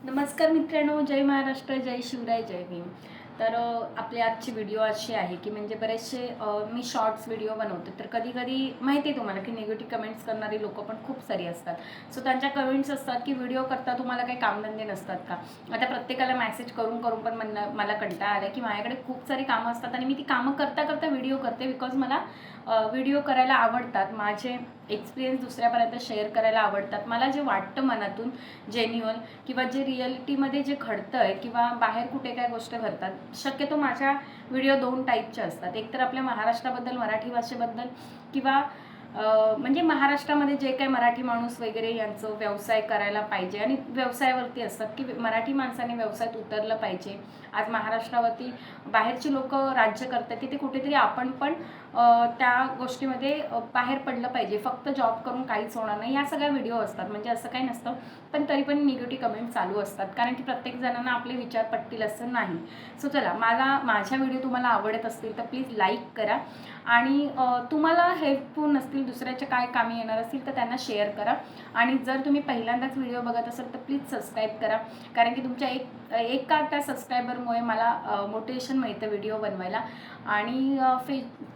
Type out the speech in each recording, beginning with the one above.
नमस्कार मित्रांनो, जय महाराष्ट्र, जय शिवराय, जय भीम. तर आपली आजची व्हिडिओ अशी आहे की म्हणजे बरेचसे मी शॉर्ट्स व्हिडिओ बनवते, तर कधी कधी माहिती आहे तुम्हाला की निगेटिव्ह कमेंट्स करणारी लोक पण खूप सारी असतात. सो त्यांच्या कमेंट्स असतात की व्हिडिओ करता तुम्हाला काही कामधंदे नसतात का. आता प्रत्येकाला मेसेज करून करून पण मला कंटाळा आला की माझ्याकडे खूप सारी कामं असतात आणि मी ती कामं करता करता व्हिडिओ करते, बिकॉज मला व्हिडिओ करायला आवडतात. माझे एक्सपिरियन्स दुसऱ्यापर्यंत शेअर करायला आवडतात. मला जे वाटतं मनातून जेन्युअल किंवा जे रिअलिटीमध्ये जे घडतं आहे किंवा बाहेर कुठे काय गोष्ट घडतात, शक्यतो माझ्या व्हिडिओ दोन टाईपचे असतात. एक तर आपल्या महाराष्ट्राबद्दल, मराठी भाषेबद्दल किंवा म्हणजे महाराष्ट्रामध्ये जे काही मराठी माणूस वगैरे यांचं व्यवसाय करायला पाहिजे आणि व्यवसायावरती असतात की मराठी माणसाने व्यवसायात उतरलं पाहिजे. आज महाराष्ट्रावरती बाहेरची लोक राज्य करतात, तिथे कुठेतरी आपण पण त्या गोष्टीमध्ये बाहेर पडलं पाहिजे. फक्त जॉब करून काहीच होणार नाही, ह्या सगळ्या व्हिडिओ असतात. म्हणजे असं काही नसतं, पण तरी पण निगेटिव्ह कमेंट चालू असतात, कारण की प्रत्येक जणांना आपले विचार पटतील असं नाही. सो चला, माझ्या व्हिडिओ तुम्हाला आवडत असतील तर प्लीज लाईक करा आणि तुम्हाला हेल्पफुल नसतील, दुसऱ्याच्या काय कामी येणार असतील तर त्यांना शेअर करा. आणि जर तुम्ही पहिल्यांदाच व्हिडिओ बघत असाल तर प्लीज सबस्क्राईब करा, कारण की तुमच्या एका त्या सबस्क्रायबरमुळे मला मोटिवेशन मिळतं व्हिडिओ बनवायला. आणि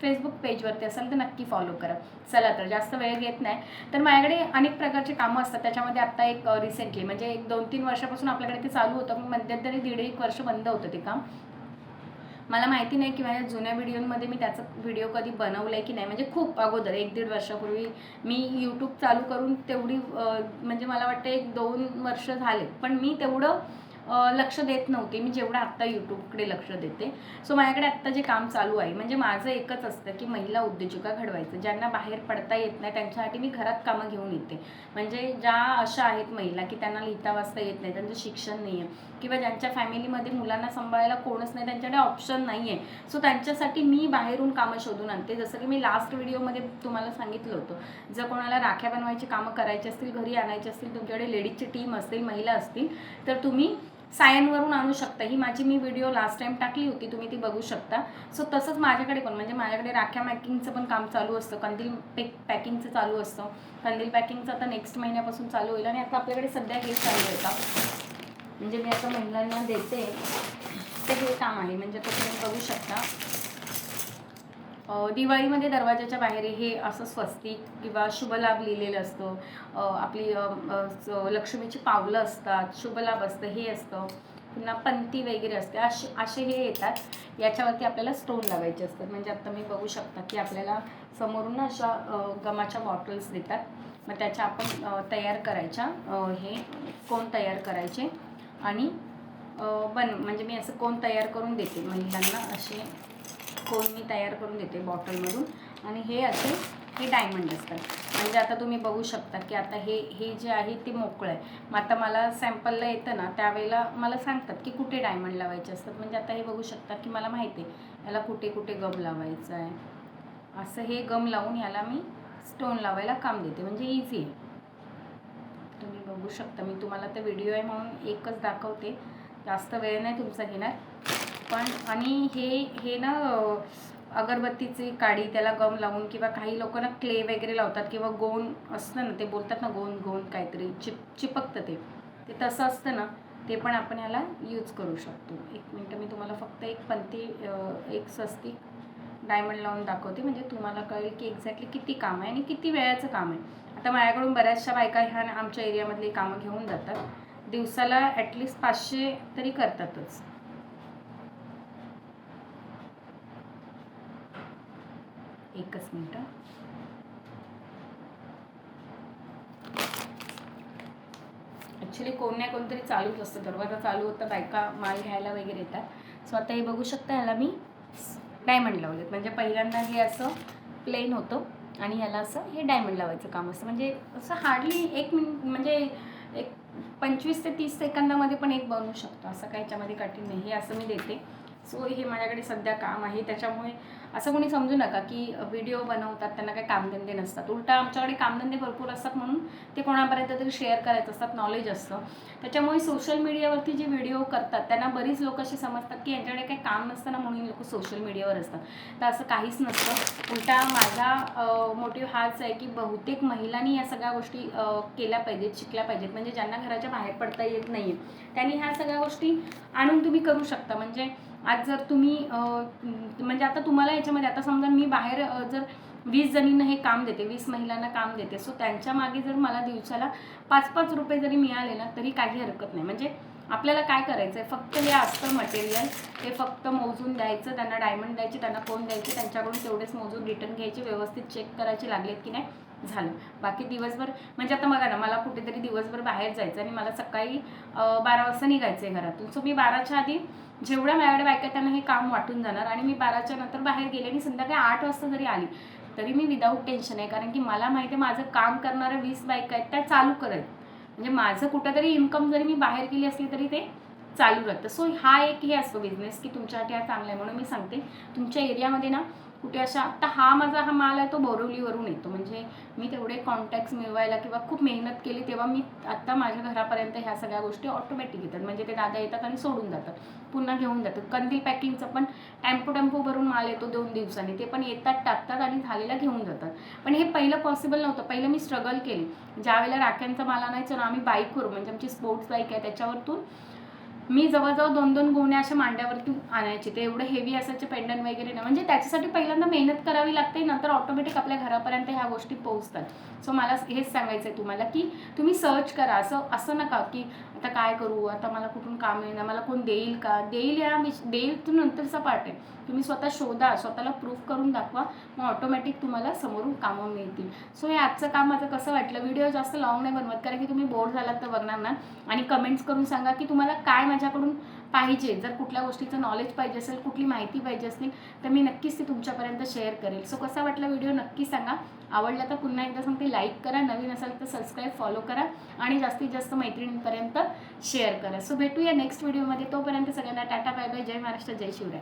फेसबुक पेजवरती असेल तर नक्की फॉलो करा. चला तर जास्त वेळ घेत नाही, तर माझ्याकडे अनेक प्रकारचे कामं असतात. त्याच्यामध्ये आत्ता एक रिसेंटली म्हणजे एक 2-3 वर्षापासून आपल्याकडे ते चालू होतं, पण मध्यंतरी 1.5 वर्ष बंद होतं ते काम. मला माहिती नाही की माझ्या जुन्या व्हिडिओमध्ये मी त्याचा व्हिडिओ कधी बनवला आहे की नाही. म्हणजे खूप अगोदर 1-1.5 वर्षापूर्वी मी यूट्यूब चालू करून तेवढी म्हणजे मला वाटतं 1-2 वर्ष झाले, पण मी तेवढं लक्ष देत नव्हते मी जेवढं आत्ता यूट्यूबकडे लक्ष देते. सो माझ्याकडे आत्ता जे काम चालू आहे, म्हणजे माझं एकच असतं की महिला उद्योजिका घडवायचं. ज्यांना बाहेर पडता येत नाही त्यांच्यासाठी मी घरात कामं घेऊन येते. म्हणजे ज्या अशा आहेत महिला की त्यांना लिहिता वाचता येत नाही, त्यांचं शिक्षण नाही आहे किंवा ज्यांच्या फॅमिलीमध्ये मुलांना सांभाळायला कोणच नाही, त्यांच्याकडे ऑप्शन नाही आहे. सो त्यांच्यासाठी मी बाहेरून कामं शोधून आणते. जसं की मी लास्ट व्हिडिओमध्ये तुम्हाला सांगितलं होतं, जर कोणाला राख्या बनवायची कामं करायची असतील, घरी आणायची असतील, तुमच्याकडे लेडीजची टीम असतील, महिला असतील, तर तुम्ही सायनवरून आणू शकता. ही माझी मी व्हिडिओ लास्ट टाइम टाकली होती, तुम्ही ती बघू शकता. सो तसंच माझ्याकडे पण म्हणजे माझ्याकडे राख्या पॅकिंगचं पण काम चालू असतं, कंदील पॅकिंगचं चालू असतं. कंदील पॅकिंगचं आता नेक्स्ट महिन्यापासून चालू होईल. आणि आता आपल्याकडे सध्या हे चालू आहे का, म्हणजे मी आता महिलांना देते ते हे काम आहे. म्हणजे तो तुम्ही बघू शकता, दिवाळीमध्ये दरवाजाच्या बाहेर हे असं स्वस्तिक किंवा शुभलाभ लिहिलेलं असतं. आपली लक्ष्मीची पावलं असतात, शुभलाभ असतं, हे असतं. पुन्हा पंती वगैरे असते, असे हे येतात. याच्यावरती आपल्याला स्टोन लावायचे असतात. म्हणजे आता मी बघू शकता की आपल्याला समोरून अशा गमाच्या बॉटल्स देतात. मग त्याच्या आपण तयार करायच्या, हे कोण तयार करायचे आणि म्हणजे मी असं कोण तयार करून देते महिलांना. असे कोण मी तयार करून देते बॉटलमधून. आणि हे असे हे डायमंड असतात. म्हणजे आता तुम्ही बघू शकता की आता हे जे आहे ते मोकळं आहे. मग आता मला सॅम्पलला येतं ना, त्यावेळेला मला सांगतात की कुठे डायमंड लावायचे असतात. म्हणजे आता हे बघू शकता की मला माहिती आहे याला कुठे कुठे गम लावायचं आहे. असं हे गम लावून याला मी स्टोन लावायला काम देते. म्हणजे इझी आहे. तुम्ही बघू शकता, मी तुम्हाला तर व्हिडिओ आहे म्हणून एकच दाखवते, जास्त वेळ नाही तुमचा घेणार. पण आणि हे ना अगरबत्तीची काडी त्याला गम लावून किंवा काही लोक ना क्ले वगैरे लावतात किंवा गोंद असतं ना, ते बोलतात ना गोंद काहीतरी चिपकतं ते तसं असतं ना, ते पण आपण याला यूज करू शकतो. एक मिनटं, मी तुम्हाला फक्त एक पंती एक स्वस्तिक डायमंड लावून दाखवते, म्हणजे तुम्हाला कळेल की एक्झॅक्टली किती काम आहे आणि किती वेळाचं काम आहे. आता माझ्याकडून बऱ्याचशा बायका ह्या आमच्या एरियामधली कामं घेऊन जातात. दिवसाला ॲटलिस्ट 500 तरी करतातच. एकच मिनटं. ॲक्च्युली कोण नाही कोणतरी चालूच असतं, दरवाजा चालू होतं, बायका माल घ्यायला वगैरे येतात. सो आता हे बघू शकता, ह्याला मी डायमंड लावलेत. म्हणजे पहिल्यांदा हे असं प्लेन होतं आणि ह्याला असं हे डायमंड लावायचं काम असतं. म्हणजे असं हार्डली 1 मिनिट, म्हणजे एक 25 ते 30 सेकंदामध्ये पण एक बनवू शकतो. असं काही ह्याच्यामध्ये कठीण नाही. हे असं मी देते. सो हे माझ्याकडे सध्या काम आहे. त्याच्यामुळे असं कोणी समजू नका की व्हिडिओ बनवतात त्यांना काही कामधंदे नसतात. उलटा आमच्याकडे कामधंदे भरपूर असतात म्हणून ते कोणापर्यंत तरी शेअर करायचं असतात, नॉलेज असतं. त्याच्यामुळे सोशल मीडियावरती जे व्हिडिओ करतात त्यांना बरीच लोक असे समजतात की यांच्याकडे काही काम नसतं ना म्हणून लोक सोशल मीडियावर असतात. तर असं काहीच नसतं. उलटा माझा मोटिव्ह हाच आहे की बहुतेक महिलांनी या सगळ्या गोष्टी केल्या पाहिजेत, शिकल्या पाहिजेत. म्हणजे ज्यांना घराच्या बाहेर पडता येत नाही त्यांनी ह्या सगळ्या गोष्टी आणून तुम्ही करू शकता. म्हणजे आज जर तुम्ही म्हणजे आता तुम्हाला याच्यामध्ये आता समजा मी बाहेर जर 20 जणींना हे काम देते, 20 महिलांना काम देते, सो त्यांच्या मागे जर मला दिवसाला 5-5 रुपये जरी मिळाले ना तरी काही हरकत नाही. म्हणजे आपल्याला काय करायचं आहे, फक्त हे असतं मटेरियल, ते फक्त मोजून द्यायचं, त्यांना डायमंड द्यायचे, त्यांना कोण द्यायचे, त्यांच्याकडून तेवढेच मोजून रिटर्न घ्यायचे, व्यवस्थित चेक करायचे लागलेत की नाही, झालं. बाकी दिवसभर म्हणजे आता बघा ना, मला कुठेतरी दिवसभर बाहेर जायचं आणि मला सकाळी 12 वाजता निघायचं आहे घरातून. सो मी 12च्या आधी जेवढ्या माझ्याकडे बायका त्यांना हे काम वाटून जाणार आणि मी 12च्या नंतर बाहेर गेले आणि संध्याकाळी 8 वाजता जरी आली तरी मी विदाऊट टेन्शन आहे. कारण की मला माहिती आहे माझं काम करणाऱ्या 20 बायका आहेत त्या चालू करेल. म्हणजे माझं कुठंतरी इन्कम जरी मी बाहेर गेली असली तरी ते चालू राहतं. सो हा एक हे असतो बिझनेस की तुमच्यासाठी हा चांगला आहे. म्हणून मी सांगते तुमच्या एरियामध्ये ना कुठे अशा, आता माझा हा माल आहे तो बोरिवलीवरून येतो. म्हणजे मी तेवढे कॉन्टॅक्ट्स मिळवायला किंवा खूप मेहनत केली तेव्हा मी आत्ता माझ्या घरापर्यंत ह्या सगळ्या गोष्टी ऑटोमॅटिक येतात. म्हणजे ते दादा येतात आणि सोडून जातात, पुन्हा घेऊन जातात. कंदील पॅकिंगचं पण टेम्पो भरून माल येतो 2 दिवसांनी, ते पण येतात, टाकतात आणि झालेला घेऊन जातात. पण हे पहिलं पॉसिबल नव्हतं. पहिलं मी स्ट्रगल केली. ज्या वेळेला राख्यांचा माल आणायचो ना आम्ही बाईकवरून, म्हणजे आमची स्पोर्ट्स बाईक आहे त्याच्यावरतून मी जवळजवळ 2-2 गोण्या अशा मांड्यावरती आणायचे. ते एवढे हेवी असायचे पेंडन वगैरे ना. म्हणजे त्याच्यासाठी पहिल्यांदा मेहनत करावी लागते, नंतर ऑटोमॅटिक आपल्या घरापर्यंत ह्या गोष्टी पोहोचतात. सो मला हेच सांगायचं आहे तुम्हाला की तुम्ही सर्च करा. असं नका की आता काय करू, आता मला कुठून काम येणार, मला कोण देईल का, देईल तो नंतरचा पार्ट आहे. तुम्ही स्वतः शोधा, स्वतःला प्रूफ करून दाखवा, मग ऑटोमॅटिक तुम्हाला समोरून कामं मिळतील. सो हे आजचं काम माझं कसं वाटलं. व्हिडिओ जास्त लॉंग नाही बनवत कारण की तुम्ही बोर झालात तर बघणार ना. आणि कमेंट्स करून सांगा की तुम्हाला काय माझ्याकडून पाहिजे. जर कुठल्या गोष्टीचं नॉलेज पाहिजे असेल, कुठली माहिती पाहिजे असेल तर मी नक्कीच ती तुमच्यापर्यंत शेअर करेल. सो कसा वाटला व्हिडिओ नक्की सांगा. आवडला तर पुन्हा एकदा सांगते लाईक करा, नवीन असाल तर सबस्क्राईब, फॉलो करा आणि जास्तीत जास्त मैत्रिणींपर्यंत शेअर करा. सो भेटूया नेक्स्ट व्हिडिओमध्ये. तोपर्यंत सगळ्यांना टाटा, बाय बाय, जय महाराष्ट्र, जय शिवराय.